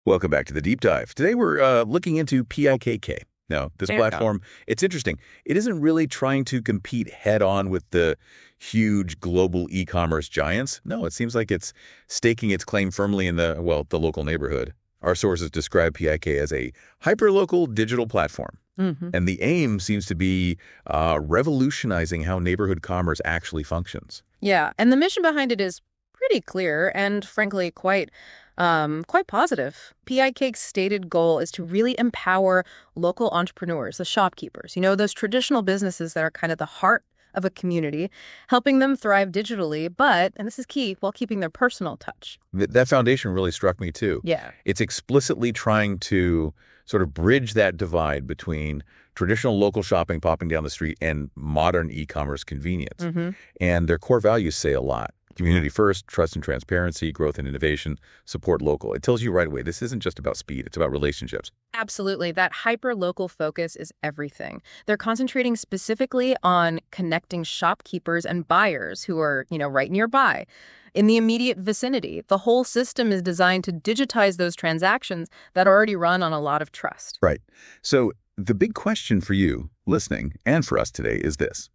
Welcome back to the deep dive. Today we're looking into PIKK. Now, this There you go. platform, it's interesting. It isn't really trying to compete head on with the huge global e-commerce giants. No, it seems like it's staking its claim firmly in the local neighborhood. Our sources describe PIK as a hyperlocal digital platform. Hmm. And the aim seems to be revolutionizing how neighborhood commerce actually functions. Yeah, and the mission behind it is pretty clear and frankly quite positive. PIK's stated goal is to really empower local entrepreneurs, the shopkeepers, those traditional businesses that are kind of the heart of a community, helping them thrive digitally, but, and this is key, while keeping their personal touch. That foundation really struck me too. Yeah. It's explicitly trying to sort of bridge that divide between traditional local shopping popping down the street and modern e-commerce convenience. Hmm. And their core values say a lot. Community first, trust and transparency, growth and innovation, support local. It tells you right away, this isn't just about speed, it's about relationships. Absolutely. That hyper-local focus is everything. They're concentrating specifically on connecting shopkeepers and buyers who are, right nearby, in the immediate vicinity. The whole system is designed to digitize those transactions that already run on a lot of trust. Right. So the big question for you listening and for us today is this.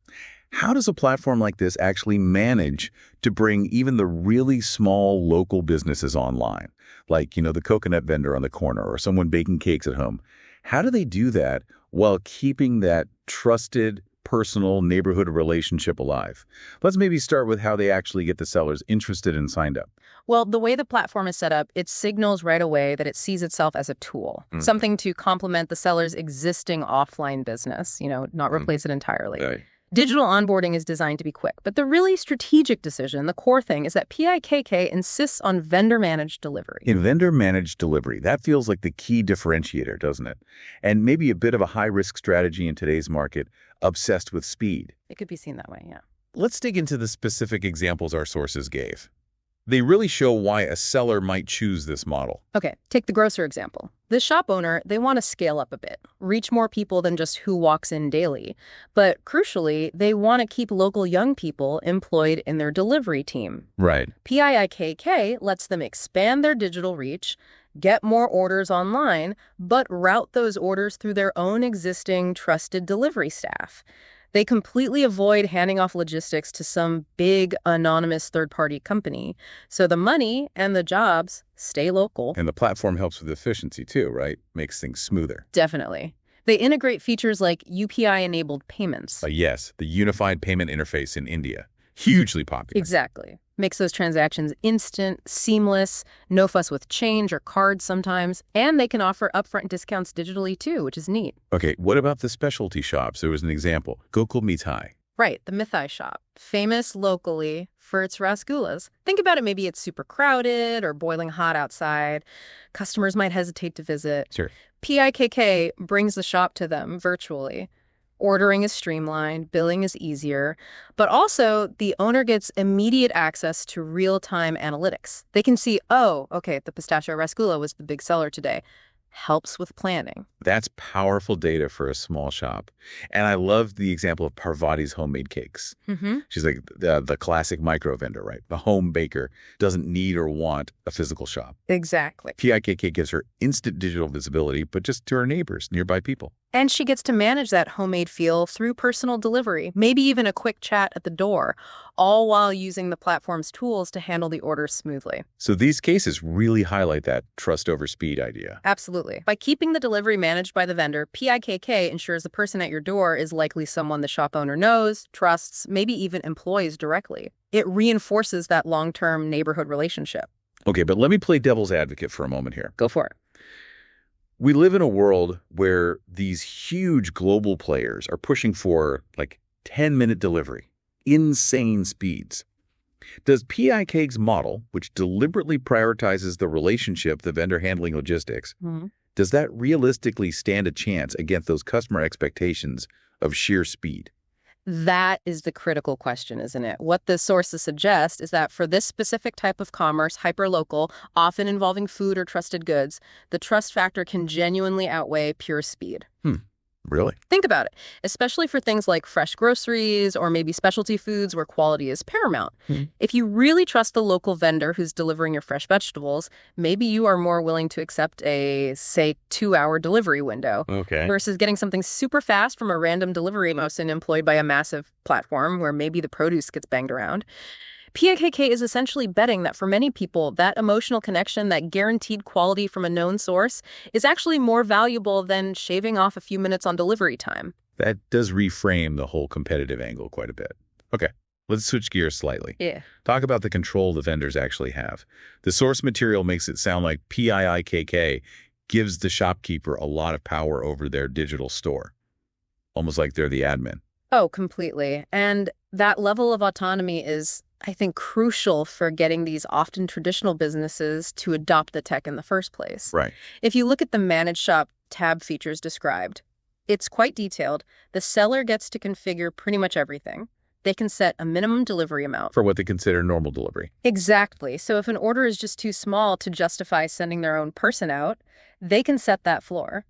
How does a platform like this actually manage to bring even the really small local businesses online? Like, the coconut vendor on the corner or someone baking cakes at home. How do they do that while keeping that trusted, personal neighborhood relationship alive? Let's maybe start with how they actually get the sellers interested and signed up. Well, the way the platform is set up, it signals right away that it sees itself as a tool, something to complement the seller's existing offline business, not replace it entirely. Right. Digital onboarding is designed to be quick, but the really strategic decision, the core thing, is that PIKK insists on vendor-managed delivery. In vendor-managed delivery, that feels like the key differentiator, doesn't it? And maybe a bit of a high-risk strategy in today's market, obsessed with speed. It could be seen that way, yeah. Let's dig into the specific examples our sources gave. They really show why a seller might choose this model. Okay, take the grocer example. The shop owner, they want to scale up a bit, reach more people than just who walks in daily. But crucially, they want to keep local young people employed in their delivery team. Right. PIIKK lets them expand their digital reach, get more orders online, but route those orders through their own existing trusted delivery staff. They completely avoid handing off logistics to some big anonymous third-party company. So the money and the jobs stay local. And the platform helps with efficiency too, right? Makes things smoother. Definitely. They integrate features like UPI-enabled payments. Yes, the unified payment interface in India. Hugely popular. Exactly. Makes those transactions instant, seamless, no fuss with change or cards sometimes, and they can offer upfront discounts digitally too, which is neat. Okay, what about the specialty shops? There was an example, Gokul Mithai. Right, the Mithai shop, famous locally for its rasgullas. Think about it, maybe it's super crowded or boiling hot outside. Customers might hesitate to visit. Sure. PIKK brings the shop to them virtually. Ordering is streamlined, billing is easier, but also the owner gets immediate access to real-time analytics. They can see, oh, okay, the pistachio rasgulla was the big seller today. Helps with planning. That's powerful data for a small shop. And I love the example of Parvati's homemade cakes. Mm-hmm. She's like the classic micro vendor, right? The home baker doesn't need or want a physical shop. Exactly. PIKK gives her instant digital visibility, but just to her neighbors, nearby people. And she gets to manage that homemade feel through personal delivery, maybe even a quick chat at the door, all while using the platform's tools to handle the orders smoothly. So these cases really highlight that trust over speed idea. Absolutely. By keeping the delivery managed by the vendor, PIKK ensures the person at your door is likely someone the shop owner knows, trusts, maybe even employs directly. It reinforces that long-term neighborhood relationship. Okay, but let me play devil's advocate for a moment here. Go for it. We live in a world where these huge global players are pushing for like 10-minute delivery, insane speeds. Does PIK's model, which deliberately prioritizes the relationship, the vendor handling logistics, does that realistically stand a chance against those customer expectations of sheer speed? That is the critical question, isn't it? What the sources suggest is that for this specific type of commerce, hyperlocal, often involving food or trusted goods, the trust factor can genuinely outweigh pure speed. Really? Think about it, especially for things like fresh groceries or maybe specialty foods where quality is paramount. Hmm. If you really trust the local vendor who's delivering your fresh vegetables, maybe you are more willing to accept a, say, 2-hour delivery window Okay. versus getting something super fast from a random delivery person employed by a massive platform where maybe the produce gets banged around. PIIKK is essentially betting that for many people, that emotional connection, that guaranteed quality from a known source, is actually more valuable than shaving off a few minutes on delivery time. That does reframe the whole competitive angle quite a bit. Okay, let's switch gears slightly. Yeah. Talk about the control the vendors actually have. The source material makes it sound like PIIKK gives the shopkeeper a lot of power over their digital store, almost like they're the admin. Oh, completely. And that level of autonomy is, I think, crucial for getting these often traditional businesses to adopt the tech in the first place. Right. If you look at the Manage Shop tab features described, it's quite detailed. The seller gets to configure pretty much everything. They can set a minimum delivery amount. For what they consider normal delivery. Exactly. So if an order is just too small to justify sending their own person out, they can set that floor.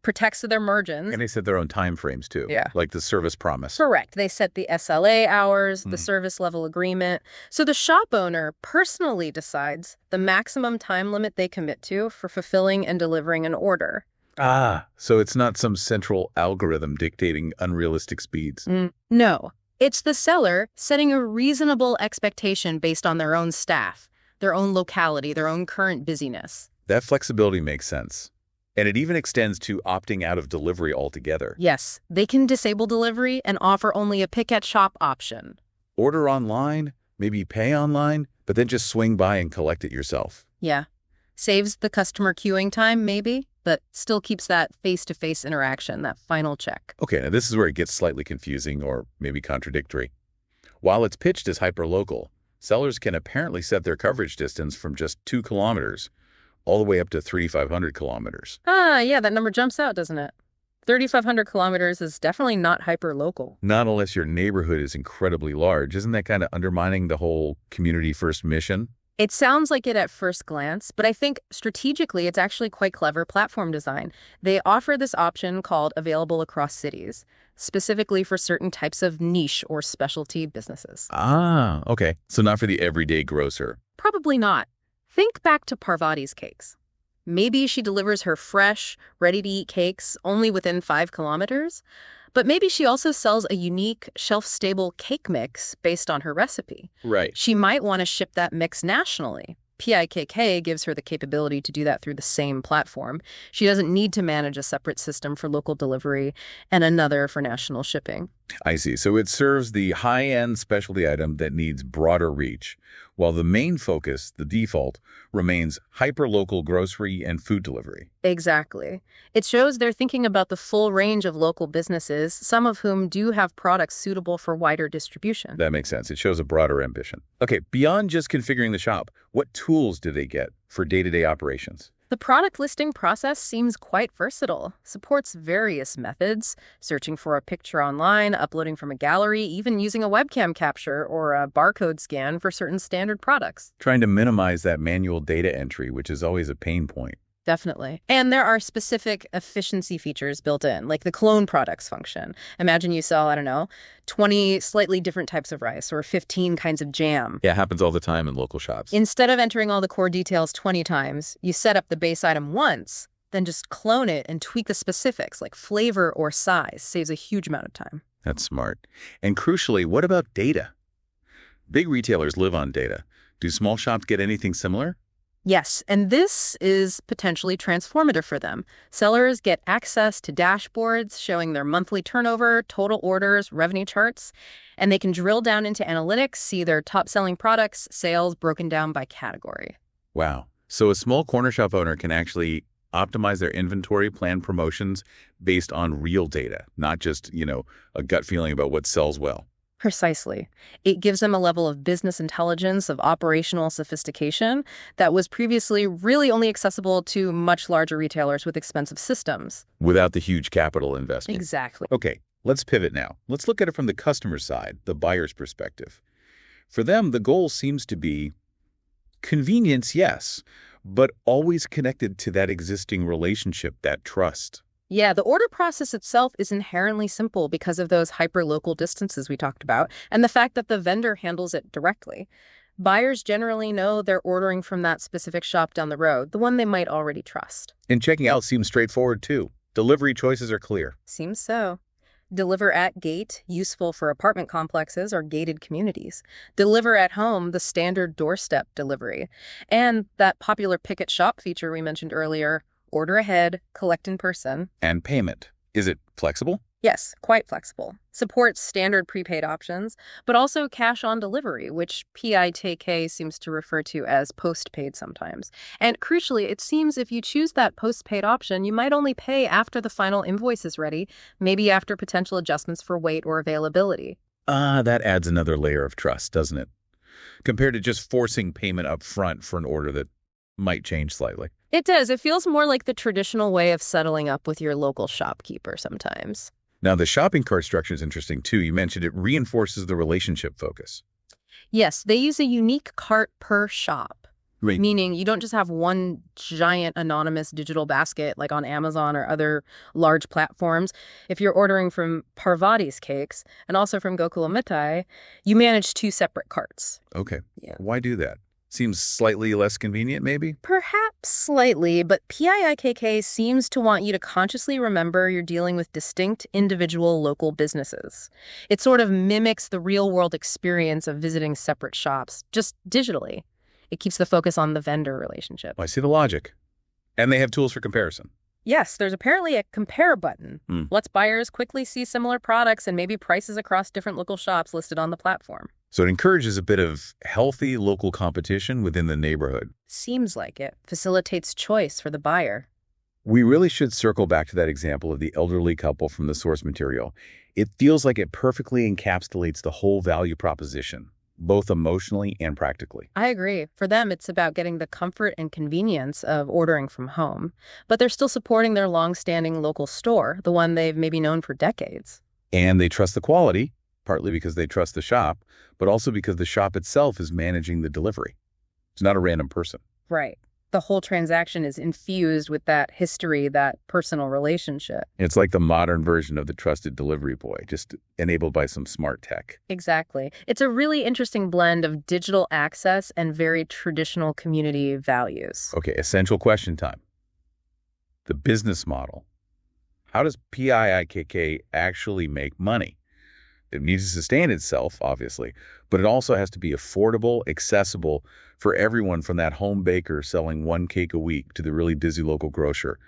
Protects their margins. And they set their own time frames too. Yeah. Like the service promise. Correct. They set the SLA hours, the Hmm. service level agreement. So the shop owner personally decides the maximum time limit they commit to for fulfilling and delivering an order. Ah, so it's not some central algorithm dictating unrealistic speeds. No. It's the seller setting a reasonable expectation based on their own staff, their own locality, their own current busyness. That flexibility makes sense. And it even extends to opting out of delivery altogether. Yes, they can disable delivery and offer only a pick at shop option. Order online, maybe pay online, but then just swing by and collect it yourself. Yeah. Saves the customer queuing time, maybe, but still keeps that face-to-face interaction, that final check. Okay, now this is where it gets slightly confusing or maybe contradictory. While it's pitched as hyperlocal, sellers can apparently set their coverage distance from just 2 kilometers all the way up to 3,500 kilometers. Yeah, that number jumps out, doesn't it? 3,500 kilometers is definitely not hyper-local. Not unless your neighborhood is incredibly large. Isn't that kind of undermining the whole community-first mission? It sounds like it at first glance, but I think strategically it's actually quite clever platform design. They offer this option called Available Across Cities, specifically for certain types of niche or specialty businesses. Ah, okay. So not for the everyday grocer. Probably not. Think back to Parvati's cakes. Maybe she delivers her fresh, ready-to-eat cakes only within 5 kilometers, but maybe she also sells a unique, shelf-stable cake mix based on her recipe. Right. She might want to ship that mix nationally. PIIKK gives her the capability to do that through the same platform. She doesn't need to manage a separate system for local delivery and another for national shipping. I see. So it serves the high-end specialty item that needs broader reach, while the main focus, the default, remains hyper-local grocery and food delivery. Exactly. It shows they're thinking about the full range of local businesses, some of whom do have products suitable for wider distribution. That makes sense. It shows a broader ambition. Okay, beyond just configuring the shop, what tools do they get for day-to-day operations? The product listing process seems quite versatile, supports various methods, searching for a picture online, uploading from a gallery, even using a webcam capture or a barcode scan for certain standard products. Trying to minimize that manual data entry, which is always a pain point. Definitely. And there are specific efficiency features built in, like the clone products function. Imagine you sell, I don't know, 20 slightly different types of rice or 15 kinds of jam. Yeah, it happens all the time in local shops. Instead of entering all the core details 20 times, you set up the base item once, then just clone it and tweak the specifics like flavor or size. Saves a huge amount of time. That's smart. And crucially, what about data? Big retailers live on data. Do small shops get anything similar? Yes, and this is potentially transformative for them. Sellers get access to dashboards showing their monthly turnover, total orders, revenue charts, and they can drill down into analytics, see their top-selling products, sales broken down by category. Wow. So a small corner shop owner can actually optimize their inventory, plan promotions based on real data, not just, a gut feeling about what sells well. Precisely. It gives them a level of business intelligence, of operational sophistication that was previously really only accessible to much larger retailers with expensive systems. Without the huge capital investment. Exactly. Okay, let's pivot now. Let's look at it from the customer side, the buyer's perspective. For them, the goal seems to be convenience, yes, but always connected to that existing relationship, that trust. Yeah, the order process itself is inherently simple because of those hyper-local distances we talked about and the fact that the vendor handles it directly. Buyers generally know they're ordering from that specific shop down the road, the one they might already trust. And checking out seems straightforward too. Delivery choices are clear. Seems so. Deliver at gate, useful for apartment complexes or gated communities. Deliver at home, the standard doorstep delivery. And that popular pick at shop feature we mentioned earlier, order ahead, collect in person. And payment. Is it flexible? Yes, quite flexible. Supports standard prepaid options, but also cash on delivery, which PIIKK seems to refer to as postpaid sometimes. And crucially, it seems if you choose that postpaid option, you might only pay after the final invoice is ready, maybe after potential adjustments for weight or availability. That adds another layer of trust, doesn't it? Compared to just forcing payment up front for an order that might change slightly. It does. It feels more like the traditional way of settling up with your local shopkeeper sometimes. Now, the shopping cart structure is interesting too. You mentioned it reinforces the relationship focus. Yes, they use a unique cart per shop, Right. meaning you don't just have one giant anonymous digital basket like on Amazon or other large platforms. If you're ordering from Parvati's Cakes and also from Gokula Mithai, you manage two separate carts. Okay. Yeah. Why do that? Seems slightly less convenient, maybe? Perhaps slightly, but PIIKK seems to want you to consciously remember you're dealing with distinct individual local businesses. It sort of mimics the real-world experience of visiting separate shops, just digitally. It keeps the focus on the vendor relationship. I see the logic. And they have tools for comparison. Yes, there's apparently a compare button. Lets buyers quickly see similar products and maybe prices across different local shops listed on the platform. So it encourages a bit of healthy local competition within the neighborhood. Seems like it. Facilitates choice for the buyer. We really should circle back to that example of the elderly couple from the source material. It feels like it perfectly encapsulates the whole value proposition, both emotionally and practically. I agree. For them, it's about getting the comfort and convenience of ordering from home, but they're still supporting their long-standing local store, the one they've maybe known for decades. And they trust the quality, partly because they trust the shop, but also because the shop itself is managing the delivery. It's not a random person. Right. The whole transaction is infused with that history, that personal relationship. It's like the modern version of the trusted delivery boy, just enabled by some smart tech. Exactly. It's a really interesting blend of digital access and very traditional community values. Okay, essential question time. The business model. How does PIIKK actually make money? It needs to sustain itself, obviously, but it also has to be affordable, accessible for everyone from that home baker selling one cake a week to the really busy local grocer.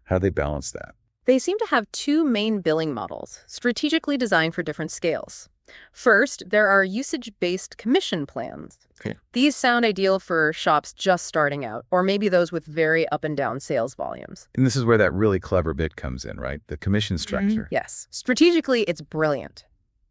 How do they balance that? They seem to have two main billing models, strategically designed for different scales. First, there are usage-based commission plans. Okay. These sound ideal for shops just starting out, or maybe those with very up and down sales volumes. And this is where that really clever bit comes in, right? The commission structure. Yes. Strategically, it's brilliant.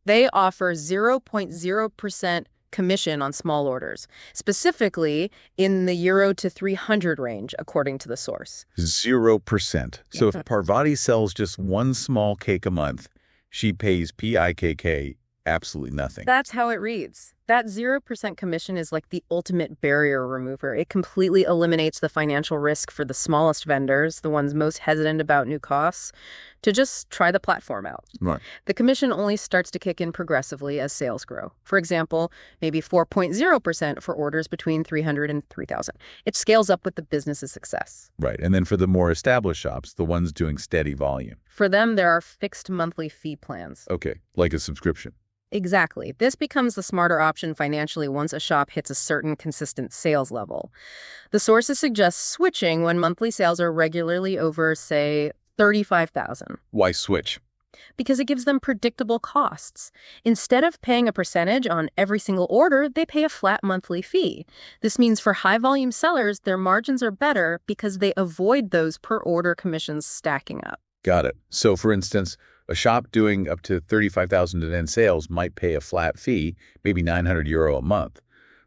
They offer 0.0% commission on small orders, specifically in the euro to 300 range, according to the source. 0%. So if Parvati sells just one small cake a month, she pays PIIKK absolutely nothing. That's how it reads. That 0% commission is like the ultimate barrier remover. It completely eliminates the financial risk for the smallest vendors, the ones most hesitant about new costs, to just try the platform out. Right. The commission only starts to kick in progressively as sales grow. For example, maybe 4.0% for orders between 300 and 3,000. It scales up with the business's success. Right. And then for the more established shops, the ones doing steady volume. For them, there are fixed monthly fee plans. Okay, like a subscription. Exactly. This becomes the smarter option financially once a shop hits a certain consistent sales level. The sources suggest switching when monthly sales are regularly over, say, 35,000. Why switch? Because it gives them predictable costs. Instead of paying a percentage on every single order, they pay a flat monthly fee. This means for high-volume sellers, their margins are better because they avoid those per-order commissions stacking up. Got it. So, for instance, a shop doing up to 35,000 in sales might pay a flat fee, maybe €900 a month.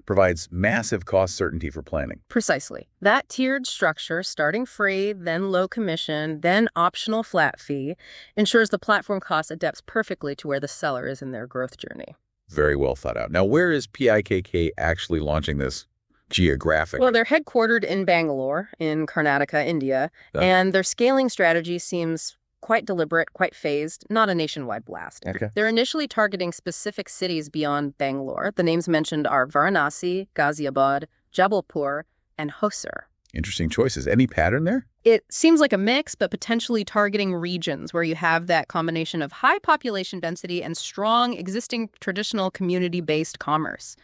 Provides massive cost certainty for planning. Precisely. That tiered structure, starting free, then low commission, then optional flat fee, ensures the platform cost adapts perfectly to where the seller is in their growth journey. Very well thought out. Now, where is PIIKK actually launching this geographically? Well, they're headquartered in Bangalore, in Karnataka, India, and their scaling strategy seems quite deliberate, quite phased, not a nationwide blast. Okay. They're initially targeting specific cities beyond Bangalore. The names mentioned are Varanasi, Ghaziabad, Jabalpur, and Hosur. Interesting choices. Any pattern there? It seems like a mix, but potentially targeting regions where you have that combination of high population density and strong existing traditional community-based commerce.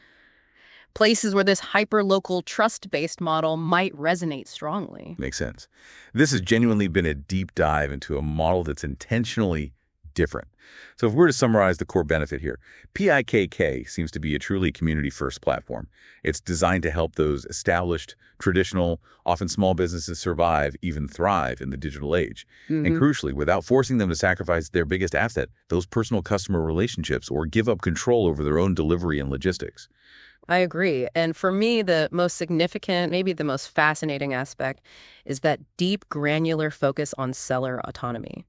Places where this hyper-local trust-based model might resonate strongly. Makes sense. This has genuinely been a deep dive into a model that's intentionally different. So if we're to summarize the core benefit here, PIIKK seems to be a truly community-first platform. It's designed to help those established, traditional, often small businesses survive, even thrive in the digital age. And crucially, without forcing them to sacrifice their biggest asset, those personal customer relationships, or give up control over their own delivery and logistics. I agree. And for me, the most significant, maybe the most fascinating aspect is that deep, granular focus on seller autonomy.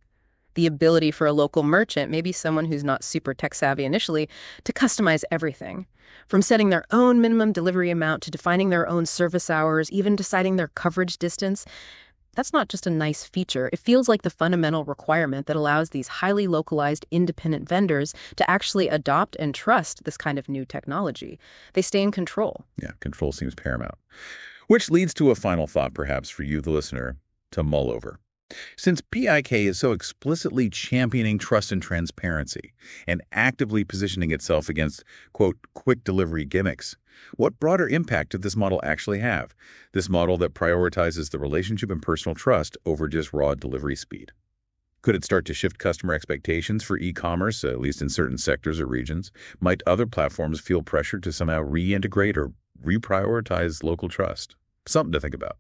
The ability for a local merchant, maybe someone who's not super tech savvy initially, to customize everything. From setting their own minimum delivery amount to defining their own service hours, even deciding their coverage distance. That's not just a nice feature. It feels like the fundamental requirement that allows these highly localized independent vendors to actually adopt and trust this kind of new technology. They stay in control. Yeah, control seems paramount. Which leads to a final thought, perhaps, for you, the listener, to mull over. Since PIIKK is so explicitly championing trust and transparency and actively positioning itself against, quote, quick delivery gimmicks, what broader impact did this model actually have? This model that prioritizes the relationship and personal trust over just raw delivery speed. Could it start to shift customer expectations for e-commerce, at least in certain sectors or regions? Might other platforms feel pressured to somehow reintegrate or reprioritize local trust? Something to think about.